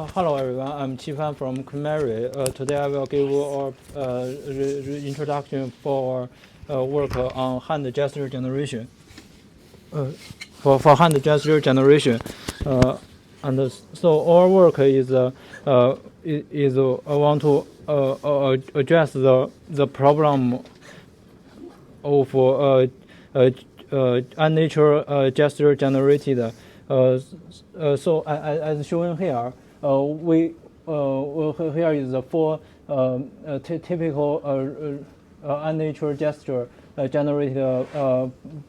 Hello everyone, I'm Qifan from Khmer. Today I will give you our introduction for work on hand gesture generation. For hand gesture generation, and so our work is I want to address the problem of unnatural gesture generated. So as shown here, here is the four typical unnatural gesture generated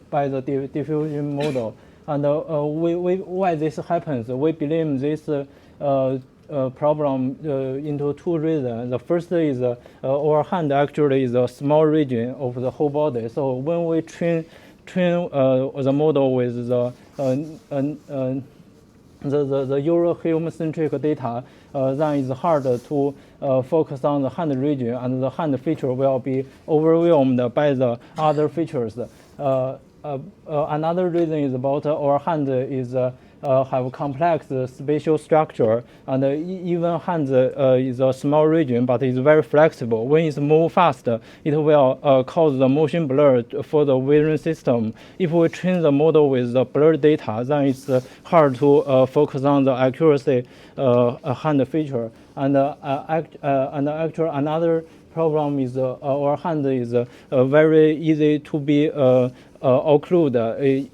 by the diffusion model. And why this happens? We believe this problem into two reasons. The first is our hand actually is a small region of the whole body. So when we train the model with the Euro-human-centric data, then it's hard to focus on the hand region, and the hand feature will be overwhelmed by the other features. Another reason is about our hand is have complex spatial structure, and even hand is a small region, but it's very flexible. When it's move fast, it will cause the motion blur for the vision system. If we train the model with the blurred data, then it's hard to focus on the accuracy hand feature. And actually another problem is our hand is very easy to be occlude,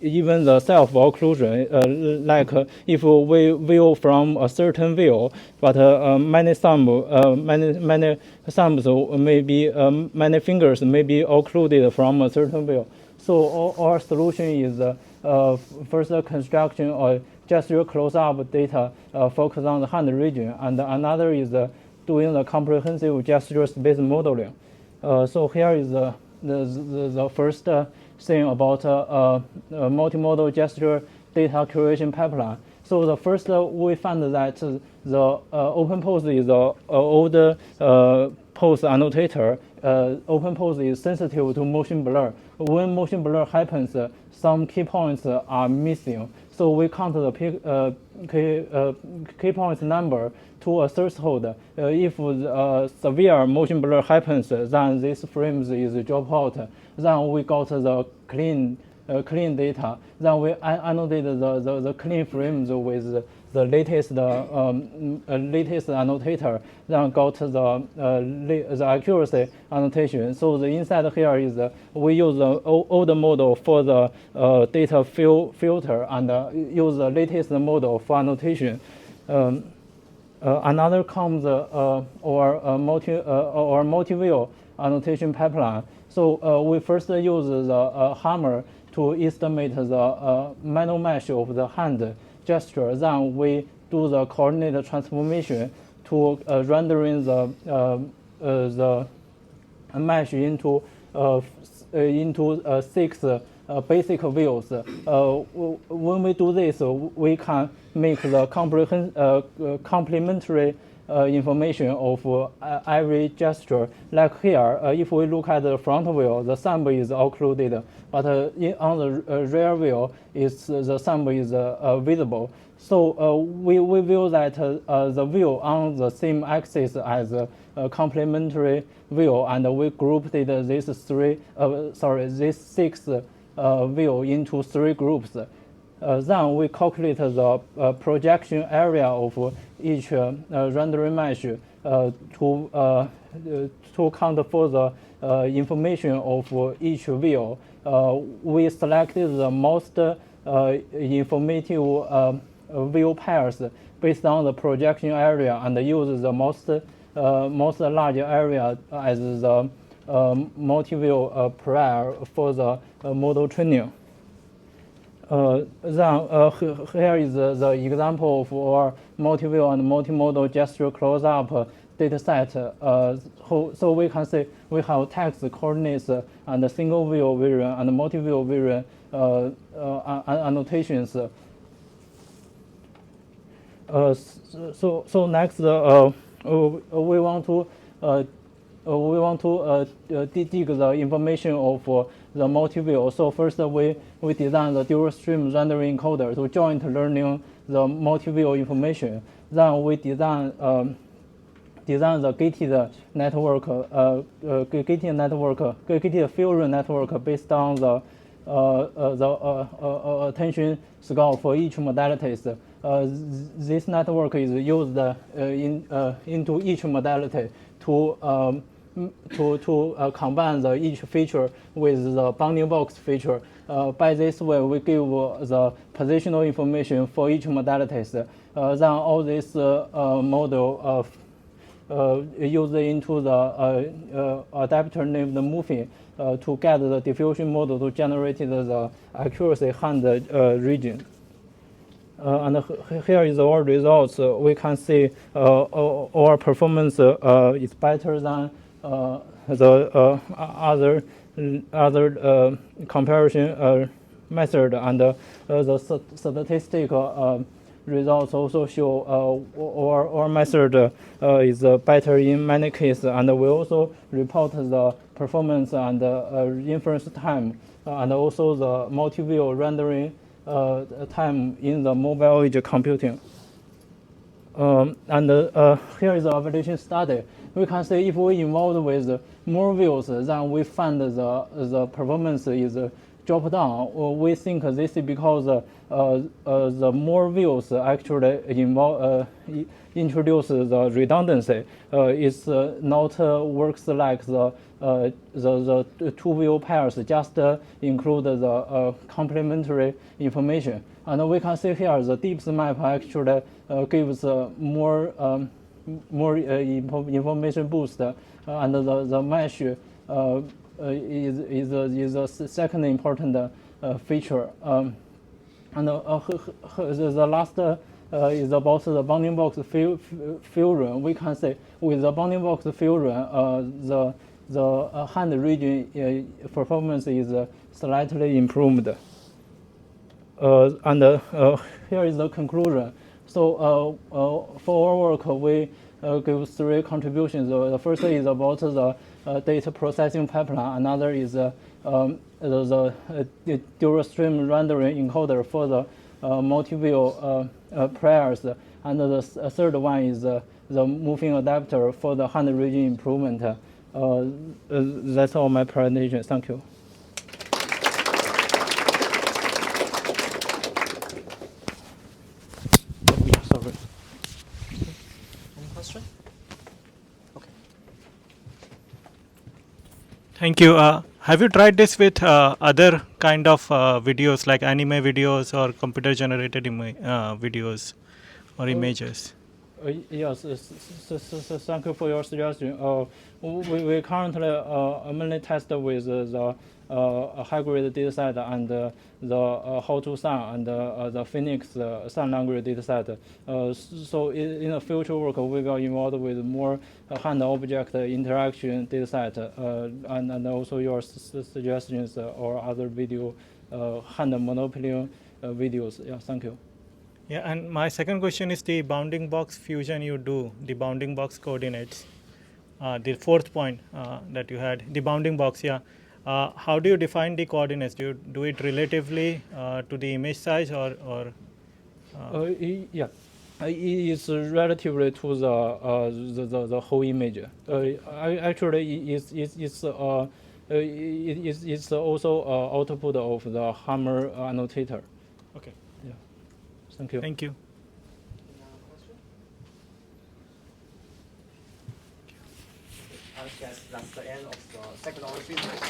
even the self-occlusion, like if we view from a certain view, but many fingers may be occluded from a certain view. So our solution is first construction or gesture close-up data focus on the hand region, and another is doing the comprehensive gesture space modeling. So here is the first thing about multimodal gesture data curation pipeline. So the first we found that the open pose is the old pose annotator. Open pose is sensitive to motion blur. When motion blur happens, some key points are missing. So we count the key points number to a threshold. If severe motion blur happens, then this frames is dropped out. Then we got the clean data. Then we annotate the clean frames with the latest annotator. Then got the accuracy annotation. So the inside here is we use the old model for the data filter and use the latest model for annotation. Another comes our multi-view annotation pipeline. So we first use the hammer to estimate the manual mesh of the hand gesture. Then we do the coordinate transformation to rendering the mesh into 6 basic views. When we do this, we can make the complementary information of every gesture. Like here, if we look at the front view, the thumb is occluded, but on the rear view, the thumb is visible. So we view that the view on the same axis as a complementary view, and we grouped these 6 view into 3 groups. Then we calculate the projection area of each rendering mesh to count for the information of each view. We selected the most informative view pairs based on the projection area, and use the most large area as the multi-view pair for the model training. Then here is the example of our multi-view and multimodal gesture close-up data set. So we can say we have text coordinates and single view vision and multi-view vision annotations. So next we want to dig the information of the multi-view. So first we design the dual stream rendering encoder to joint learning the multi-view information. then we design the gated network, gated fusion network based on the attention score for each modalities. This network is used into each modality to combine each feature with the bounding box feature. By this way, we give the positional information for each modalities. Then all this model used into the adapter named moving to get the diffusion model to generate the accuracy hand region. And here is our results. We can see our performance is better than the other comparison method, and the statistical results also show our method is better in many cases, and we also report the performance and inference time, and also the multi-view rendering time in the mobile edge computing. And here is the evaluation study. We can say if we involved with more views, then we find the performance is drop down. We think this is because the more views actually introduce the redundancy. It's not works like the two view pairs, just include the complementary information. And we can see here the deep map actually gives more information boost, and the mesh is a second important feature. And the last is about the bounding box fusion. We can say with the bounding box fusion, the hand region performance is slightly improved. And here is the conclusion. So for our work, we give three contributions. The first is about the data processing pipeline. Another is the dual stream rendering encoder for the multi-view prayers. And the third one is the moving adapter for the hand region improvement. That's all my presentation. Thank you. Sorry. Any question? Okay. Thank you. Have you tried this with other kind of videos like anime videos or computer generated videos or images? Yes, thank you for your suggestion. We currently mainly test with the high-grade dataset and the how-to Sun and the Phoenix Sun language dataset. So in the future work, we will involve with more hand-object interaction dataset, and also your suggestions or other video hand monopoly videos. Yeah, thank you. Yeah, and my second question is the bounding box fusion you do, the bounding box coordinates, the fourth point that you had, the bounding box, yeah. How do you define the coordinates? Do you do it relatively to the image size or? Yeah, it's relatively to the whole image. Actually, it's also output of the Hammer annotator. Okay. Yeah. Thank you. Thank you. I guess that's the end of the second hour feedback.